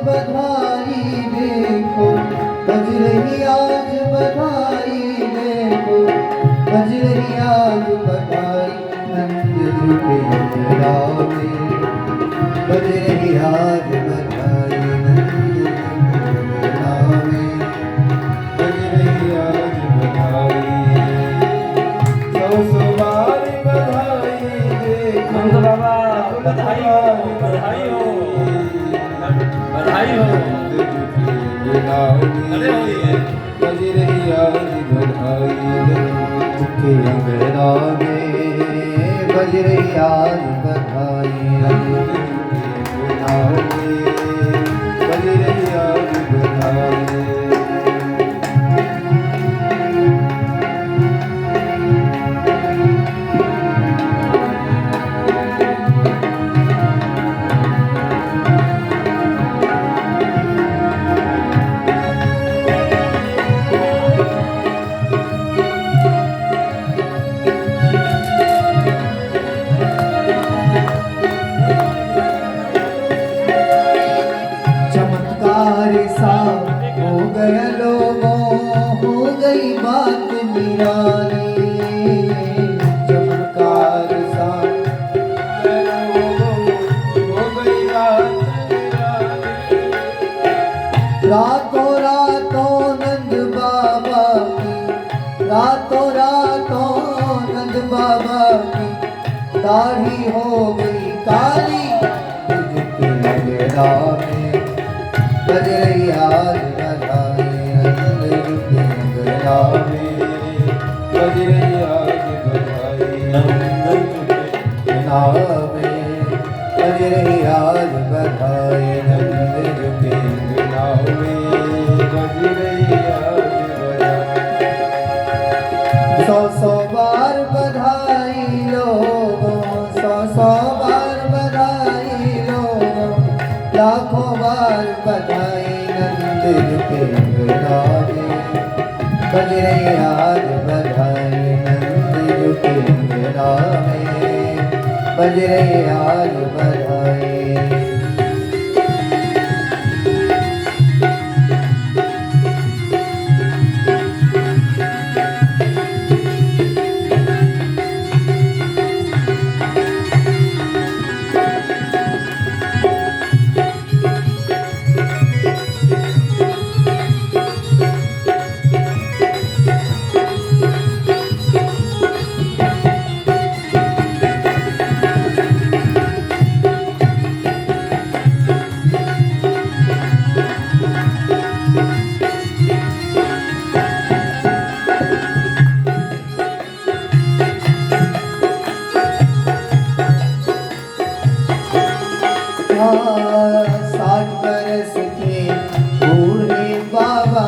बधाई देखो, बज रही आज बधाई देखो, बज रही आज बधाई नंद जी के अंगना में, बज रही आज बधाई नंद जी के अंगना में, बज रही आज बधाई। सौ बार बधाई देखो नंद बाबा, बधाई हो, बधाई हो, बधाई हो। अरे होइए बज रही आज बधाई के अंगना में, बज रही आज बधाई अंगना में, बज रही आज बधाई। सा हो गया लोगों, हो गई बात निराली, चमत्कार सा हो गई बात निराली। रातों रातों नंद बाबा की, रातों रातों नंद बाबा की दाढ़ी हो गई काली, बज रही आज बधाई नंद के अंगना में, बज रही आज बधाई नंद के अंगना में, बज रही आज बधाई नंद के अंगना में, बज रही आज बधाई। सौ बार बधाई लोगों, सौ बार बधाई लोगों, लाखों बार बधाई नंद के अंगना में, बज रही आज बधाई नंद के अंगना में, बज रही आज बधाई। साठ बरस के बूढ़े बाबा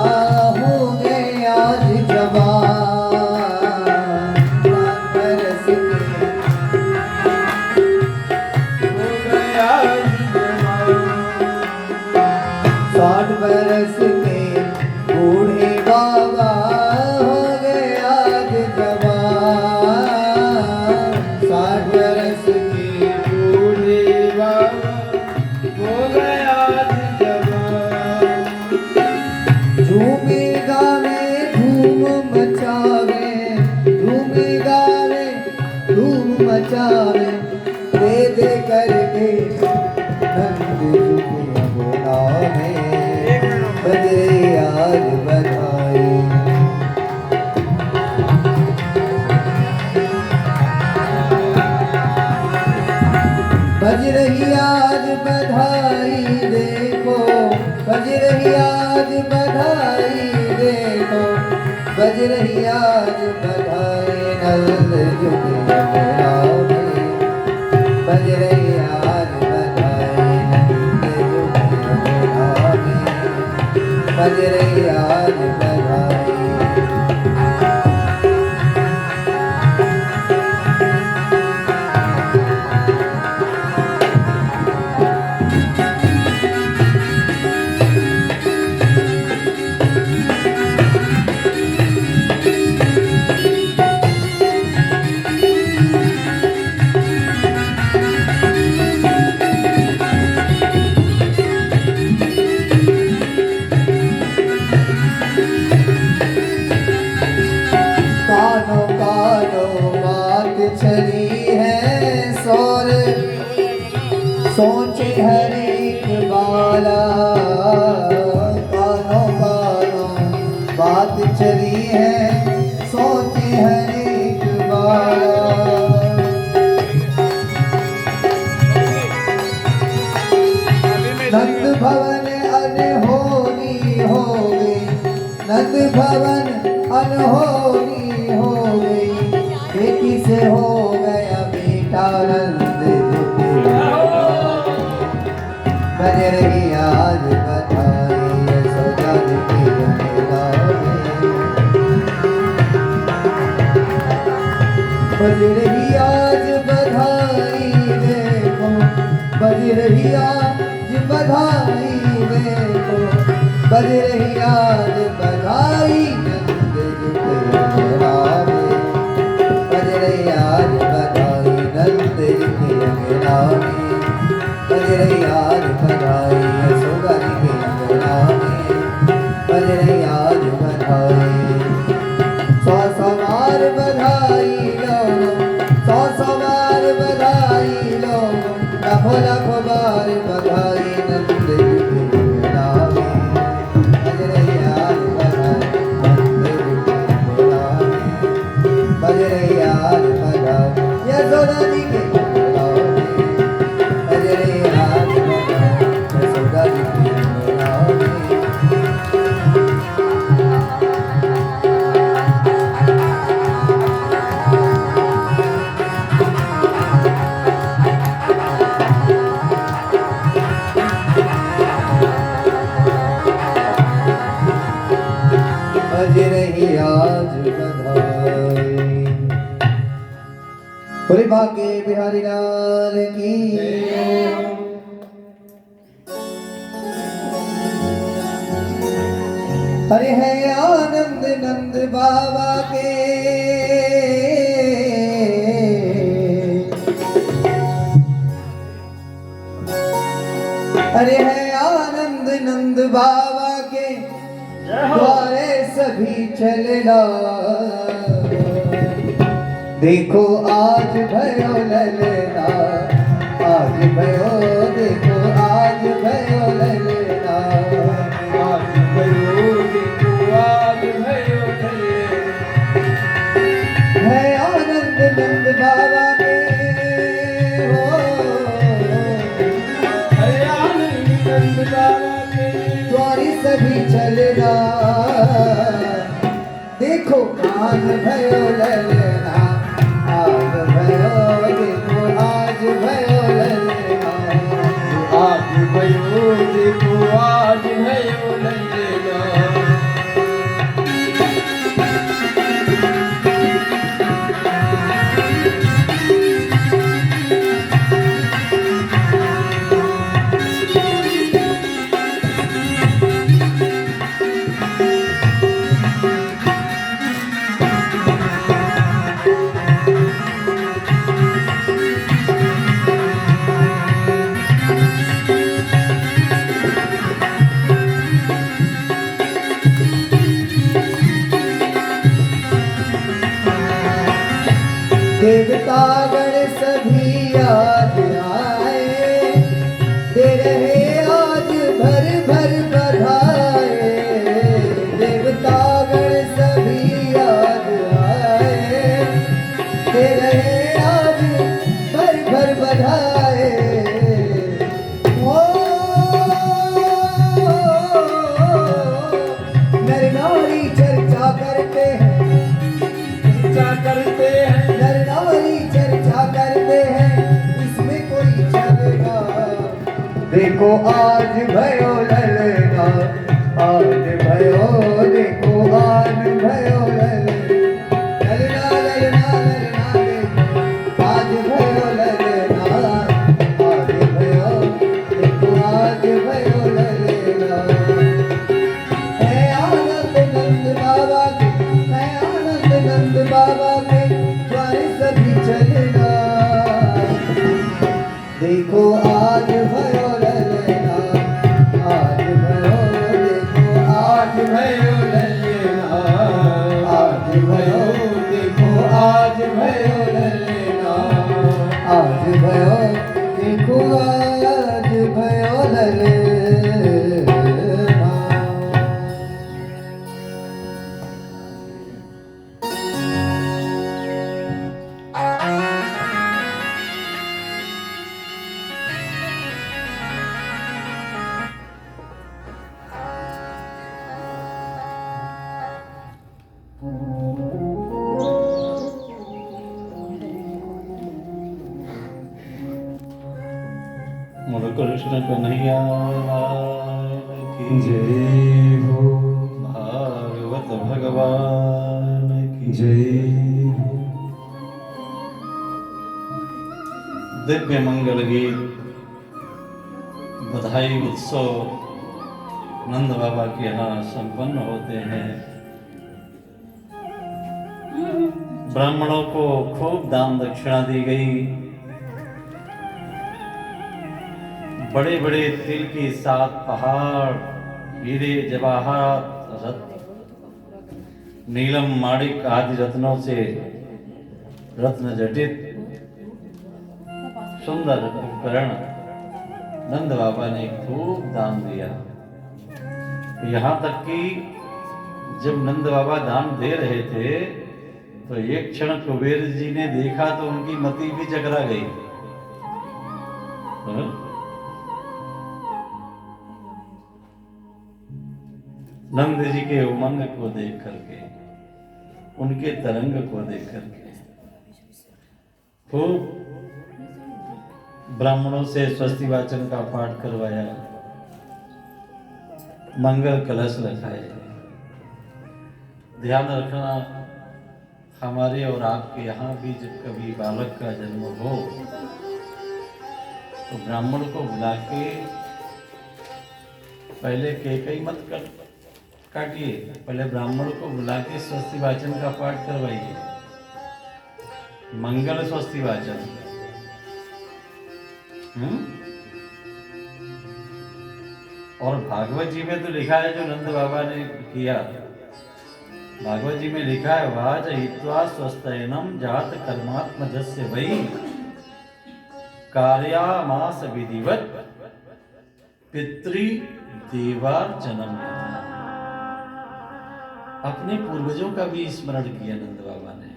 हो गए आज जवान, 60 बरस के हो गए आज जवान, 60 बरस के बूढ़े बाबा हो गए आज जवान, 60 बरस के बूढ़े बाबा हो गया जवान। झूमे गावे धूम मचावे, झूमे गावे धूम मचावे, दे दे करके नंद के अंगना में, बजे आज बधाई। बज रही आज बधाई देखो, बज रही आज बधाई देखो, बज रही आज बधाई नंद जी के अंगना में, बज रही आज बधाई नंद जी के अंगना में, बज रही आज बधाई। चली है सोर सोचे हर एक बाला कानों कानों बात चली है सोचे हर एक बाला नंद भवन अनहोनी हो गई नंद भवन अनहोनी हो गई बेटी से हो गया बेटा नंद बज रही आज बधाई यशोदा की मेला बज रही आज बधाई देखो बज रही आज बधाई देखो बज रही आज बधाई नंद रावे बज रही आज बधाई नंद रावे बज रही आज बधाई यशोदा के रावे बज रही आज बधाई सौ सवार बधाई लो सौ सवार बधाई लो लाखों लाखों बार बधाई नंद के रावे बज रही आज बधाई नंद के रावे बज रही आज बधाई यशोदा जी के रावे बज रही आज बधाई यशोदा जी के रावे बज रही आज बधाई बोले भाग्य बिहारी लाल की अरे है आनंद नंद बाबा के अरे है आनंद नंद बाबा के द्वारे सभी चलना देखो आज भयो ललना आज भयो देखो आज भयो ललना आज भयो देखो आज भयो ललना है आनंद नंद बाबा के हो है आनंद नंद बाबा के द्वारे सभी चलना देखो आज भयो ललना आज भयो देखो आज भयो ललना आज भयो देखो आज भयो ललना देवतागण सभी आज आए दे रहे आज भर भर बधाई देवतागण सभी आज आए दे रहे आज भर भर बधाई ओ नर नारी चर्चा करते हैं चर्चा करते हैं नर नारी चर्चा करते हैं इसमें कोई चलेगा देखो आज भयो ललना आज भयो देखो आज भयो ललना ललना ललना ललना आज भयो ललना आज भयो देखो आज भयो ललना है आनंद नंद बाबा के है आनंद नंद बाबा के द्वारे सभी चलना देखो आज भयो ललना आज कृष्ण कन्हैया की जय हो, भागवत भगवान की जय हो। दिव्य मंगल गीत बधाई उत्सव नंद बाबा के यहाँ संपन्न होते हैं। ब्राह्मणों को खूब दान दक्षिणा दी गई। बड़े बड़े तिल के 7 पहाड़, हीरे जवाहरात, नीलम माणिक आदि रत्नों से रत्न जटित सुंदर उपकरण नंद बाबा ने खूब दान दिया। यहाँ तक कि जब नंद बाबा दान दे रहे थे तो एक क्षण कुबेर जी ने देखा तो उनकी मति भी चकरा गई। नंद जी के उमंग को देख करके, उनके तरंग को देख करके खूब ब्राह्मणों से स्वस्ति वाचन का पाठ करवाया, मंगल कलश रखाए। ध्यान रखना, हमारे और आपके यहाँ भी जब कभी बालक का जन्म हो तो ब्राह्मण को बुला के पहले केकई मत काटिए, पहले ब्राह्मण को बुला के स्वस्ति वाचन का पाठ करवाइए, मंगल स्वस्ति वाचन। और भागवत जी में तो लिखा है, जो नंद बाबा ने किया, भागवत जी में लिखा है, वाज हित्वा स्वस्तैनम जात कर्मात्मजस्य वै कार्यामास विधिवत पितृ देवार्चनम। अपने पूर्वजों का भी स्मरण किया नंद बाबा ने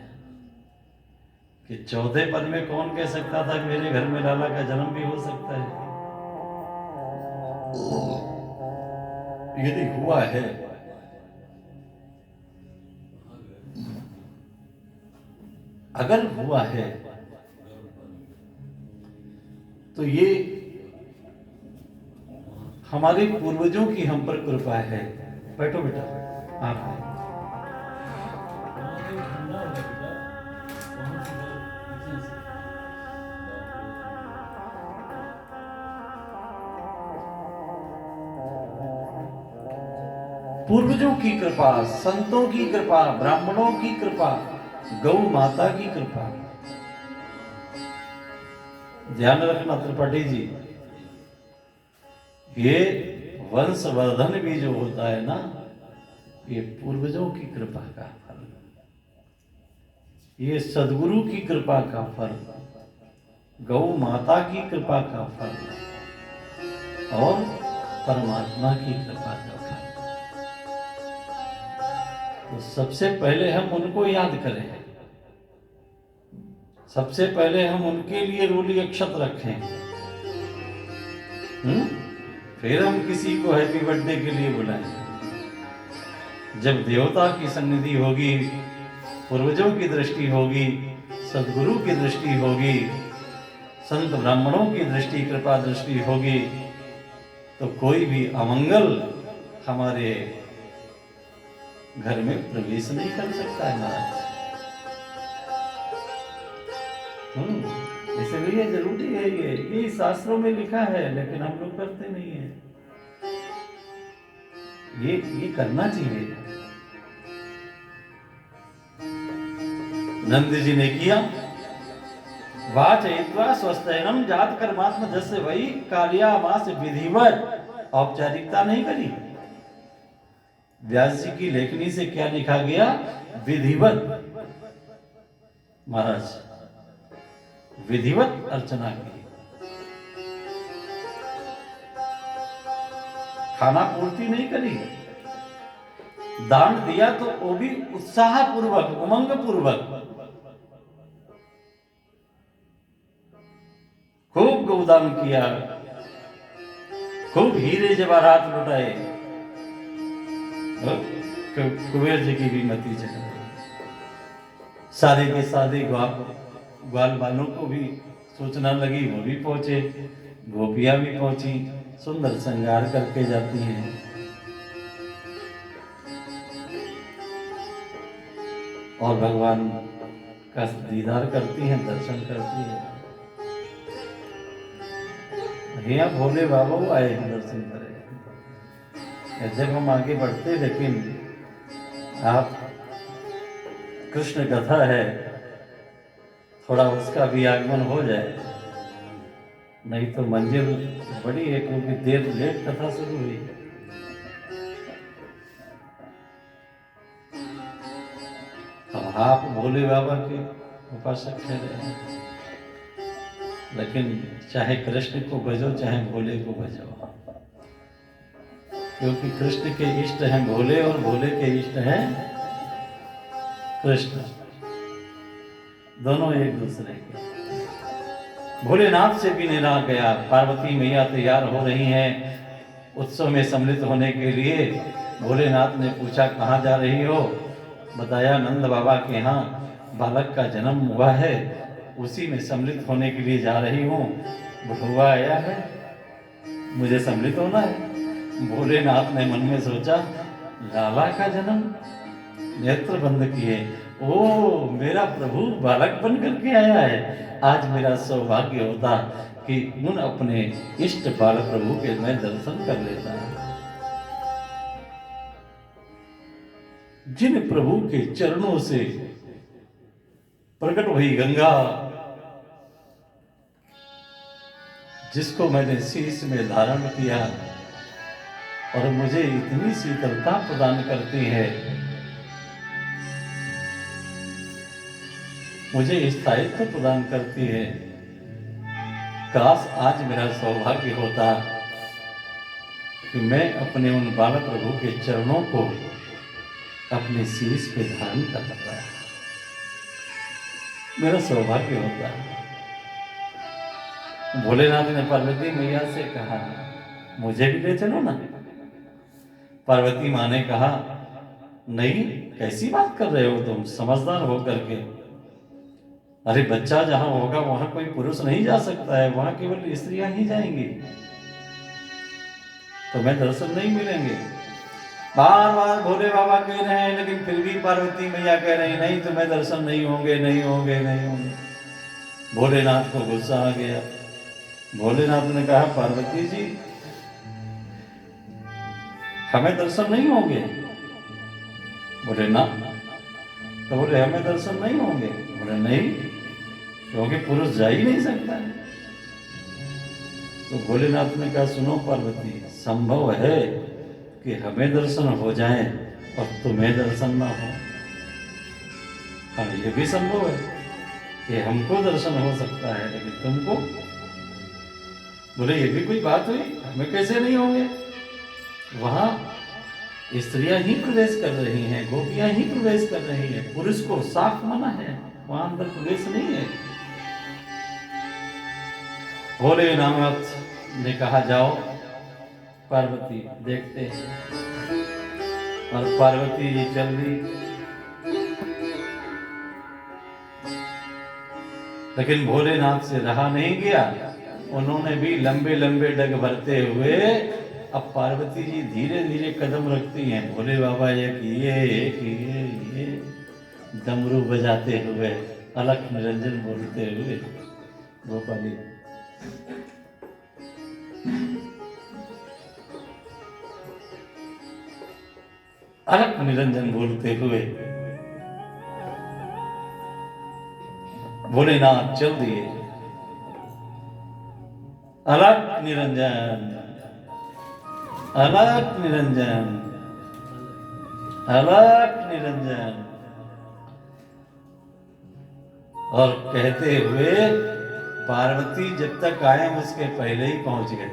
कि 14 पद में कौन कह सकता था कि मेरे घर में लाला का जन्म भी हो सकता है। यदि हुआ है अगर हुआ है तो ये हमारे पूर्वजों की हम पर कृपा है। बैठो बेटा, आप पूर्वजों की कृपा, संतों की कृपा, ब्राह्मणों की कृपा, गौ माता की कृपा। ध्यान रखना त्रिपाठी जी, ये वंशवर्धन भी जो होता है ना, ये पूर्वजों की कृपा का फल, ये सद्गुरु की कृपा का फल, गौ माता की कृपा का फल और परमात्मा की कृपा का फल। तो सबसे पहले हम उनको याद करें, सबसे पहले हम उनके लिए रोली अक्षत रखें, फिर हम किसी को हैप्पी बर्थडे के लिए बुलाएं। जब देवता की सन्निधि होगी, पूर्वजों की दृष्टि होगी, सद्गुरु की दृष्टि होगी, संत ब्राह्मणों की दृष्टि, कृपा दृष्टि होगी, तो कोई भी अमंगल हमारे घर में प्रवेश नहीं कर सकता है महाराज। इसलिए जरूरी है, ये शास्त्रों में लिखा है, लेकिन हम लोग करते नहीं है। ये करना चाहिए। नंद जी ने किया, वाचयित्वा स्वस्तैनम जात कर्मात्मजस्य वै कार्यामास विधिवत। औपचारिकता नहीं करी। व्यास जी की लेखनी से क्या लिखा गया? विधिवत। महाराज विधिवत अर्चना की, खाना पूर्ति नहीं करी, दान दिया तो वो भी उत्साह पूर्वक, उमंग पूर्वक। खूब गोदान किया, खूब हीरे जवाहरात लुटाए। कुबेर जी की भी मति चली। सारे के सारे ग्वाल वालों को भी सूचना लगी, वो भी पहुंचे। गोपियां भी पहुंची, सुंदर श्रृंगार करके जाती हैं। और भगवान का दीदार करती हैं, दर्शन करती हैं। यहाँ भोले बाबा आए हैं दर्शन करें। जब हम आगे बढ़ते, लेकिन आप कृष्ण कथा है, थोड़ा उसका भी आगमन हो जाए, नहीं तो मंजिल बड़ी है, क्योंकि देर लेट कथा शुरू हुई। अब आप भोले बाबा के उपासक ठहरे हैं, लेकिन चाहे कृष्ण को भजो चाहे भोले को भजो, क्योंकि कृष्ण के इष्ट हैं भोले और भोले के इष्ट हैं कृष्ण, दोनों एक दूसरे के। भोलेनाथ से भी निराल गया। पार्वती मैया तैयार हो रही हैं उत्सव में सम्मिलित होने के लिए। भोलेनाथ ने पूछा, कहाँ जा रही हो? बताया, नंद बाबा के यहाँ बालक का जन्म हुआ है, उसी में सम्मिलित होने के लिए जा रही हूँ। बटुआ आया है, मुझे सम्मिलित होना है। भोलेनाथ ने मन में सोचा, लाला का जन्म? नेत्र बंद किए, ओ मेरा प्रभु बालक बन करके आया है। आज मेरा सौभाग्य होता कि उन अपने इष्ट बाल प्रभु के मैं दर्शन कर लेता। जिन प्रभु के चरणों से प्रकट हुई गंगा, जिसको मैंने शीश में धारण किया और मुझे इतनी शीतलता प्रदान करती है, मुझे स्थायित्व प्रदान करती है। काश आज मेरा सौभाग्य होता कि मैं अपने उन बाल प्रभु के चरणों को अपने शीश पे धारण कर पाया, मेरा सौभाग्य होता। भोलेनाथ ने पार्वती मैया से कहा, मुझे भी ले चलो ना। पार्वती माँ ने कहा, नहीं, कैसी बात कर रहे हो तुम, समझदार हो करके। अरे बच्चा जहां होगा वहां कोई पुरुष नहीं जा सकता है, वहां केवल स्त्रियां ही जाएंगी, तो मैं दर्शन नहीं मिलेंगे। बार बार भोले बाबा कह रहे हैं, लेकिन फिर भी पार्वती मैया कह रही, नहीं तुम्हें दर्शन नहीं होंगे, नहीं होंगे, नहीं होंगे। भोलेनाथ को गुस्सा आ गया। भोलेनाथ ने कहा, पार्वती जी हमें दर्शन नहीं होंगे? बोले ना। तो बोले हमें दर्शन नहीं होंगे? बोले नहीं, क्योंकि पुरुष जा ही नहीं सकता है। तो भोलेनाथ ने कहा, सुनो पार्वती, संभव है कि हमें दर्शन हो जाए और तुम्हें दर्शन ना हो। हाँ, ये भी संभव है कि हमको दर्शन हो सकता है, लेकिन तुमको? बोले ये भी कोई बात हुई, हमें कैसे नहीं होंगे? वहां स्त्रियां ही प्रवेश कर रही हैं, गोपियां ही प्रवेश कर रही हैं, पुरुष को साफ मना है, वहां अंदर प्रवेश नहीं है। भोलेनाथ ने कहा, जाओ पार्वती देखते हैं। और पार्वती जी चल दी। लेकिन भोलेनाथ से रहा नहीं गया, उन्होंने भी लंबे लंबे डग भरते हुए, अब पार्वती जी धीरे धीरे कदम रखती हैं। भोले बाबा ये डमरू बजाते हुए, अलख निरंजन बोलते हुए, गोपाली अलख निरंजन बोलते हुए भोलेनाथ चल दिए। अलख निरंजन, अलख निरंजन, अलख निरंजन, और कहते हुए पार्वती जब तक आए उसके पहले ही पहुंच गए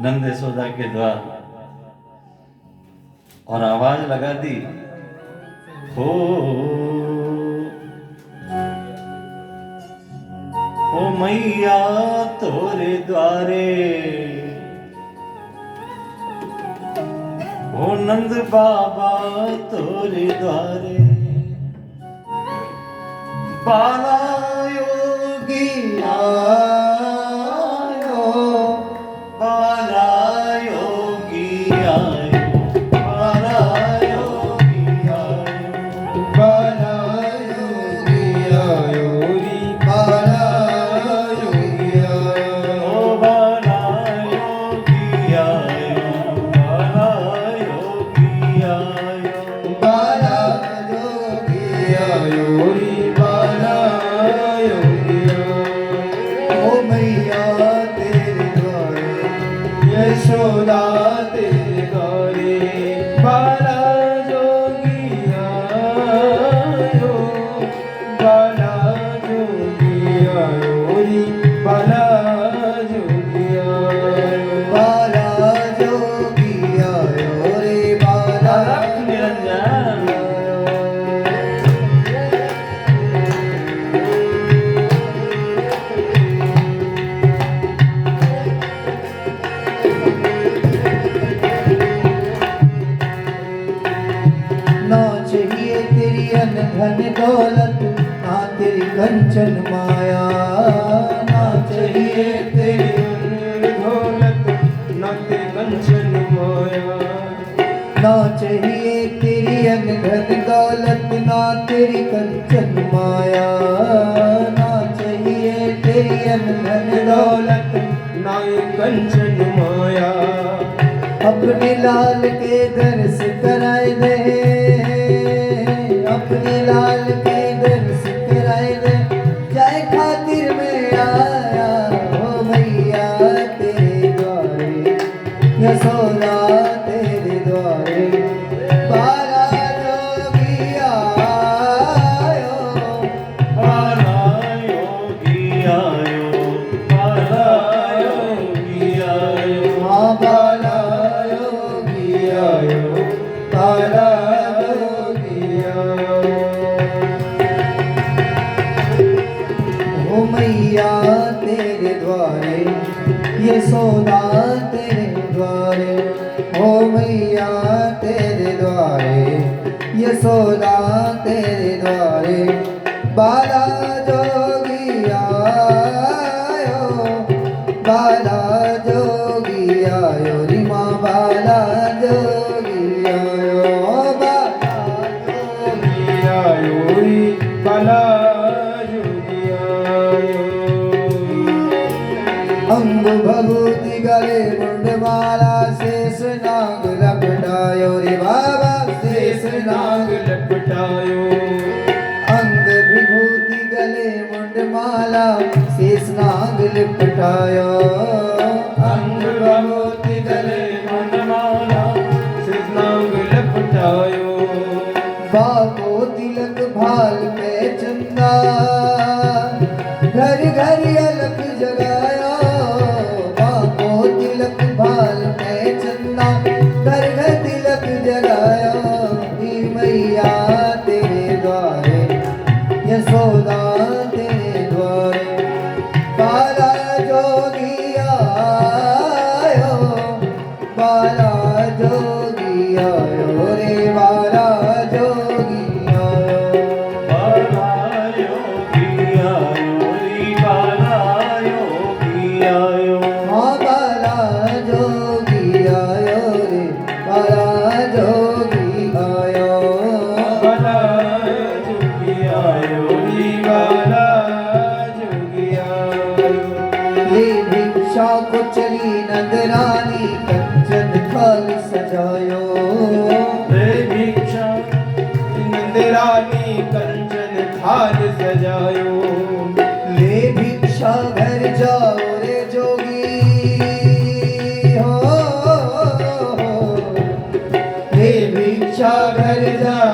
नंद यशोदा के द्वार, और आवाज लगा दी, हो मैया तोरे द्वारे, हो नंद बाबा तोरे द्वारे, बाला योगी यशोदा तेरे द्वारे बाला जोगिया आयो, बाला जोगिया आयो रे, बाला जोगिया आयो। बाला जोगी आयो रे बाला निरंजन ना चाहिए तेरी अन धन दौलत ना तेरी कंचन माया, ना चाहिए तेरी दौलत ना तेरे कंचन माया, ना चाहिए तेरी अन धन दौलत ना तेरी कंचन माया, ना चाहिए तेरी अन धन दौलत ना ये कंचन माया। अपने लाल के दर्श कराए दे, अपने लाल के दर्श कराए दे, जाए खातिर में आया हो भैया तेरे द्वारे, यशोदा तेरे द्वारे बाला जोगी आयो, बाला योगी आयो, बाला योगी आयो। हाँ बाला योगी आयो, बाला योगी आयो। ओ मैया तेरे द्वारे यशोदा तेरे द्वारे, ओ मैया तेरे द्वारे यशोदा तेरे द्वारे बाला जोगी आयो, बाला जोगी आयो रे माँ बाला जोगी आयो, बाला जोगी आयो रे बाला जोगी आयो। अंग भभूति गले मुंडमाला शेष नाग लपटायो रे बाबा शेष नाग लपटायो, अंग विभूति गले मुंडमाला शेष नाग लपटायो, अंग भभूति गले मुंडमाला शेष नाग लपटायो। बाबो तिलक भाल पे चंदा घर घर अलग जगाया, बाबो तिलक भाल पे चंदा घर घर तिलक जगाया, ई मैया तेरे द्वारे यशोदा तेरे द्वारे बाला जोगी आयो, बाला जोगी आयो रे बाला जोगी आयो, बाला योगी आयो रे, बाला योगी आयो। हाँ बाला जोगी आयो रे बाला जोगी आयो, बाला जोगी आयो रे बाला जोगी आयो। ले भिक्षा को चली नंदरानी कंचन थाल सजायो, रे भिक्षा नंदरानी कंचन थाल सजायो, ले भिक्षा घर जाओ रे जोगी हो, ले भिक्षा घर जाओ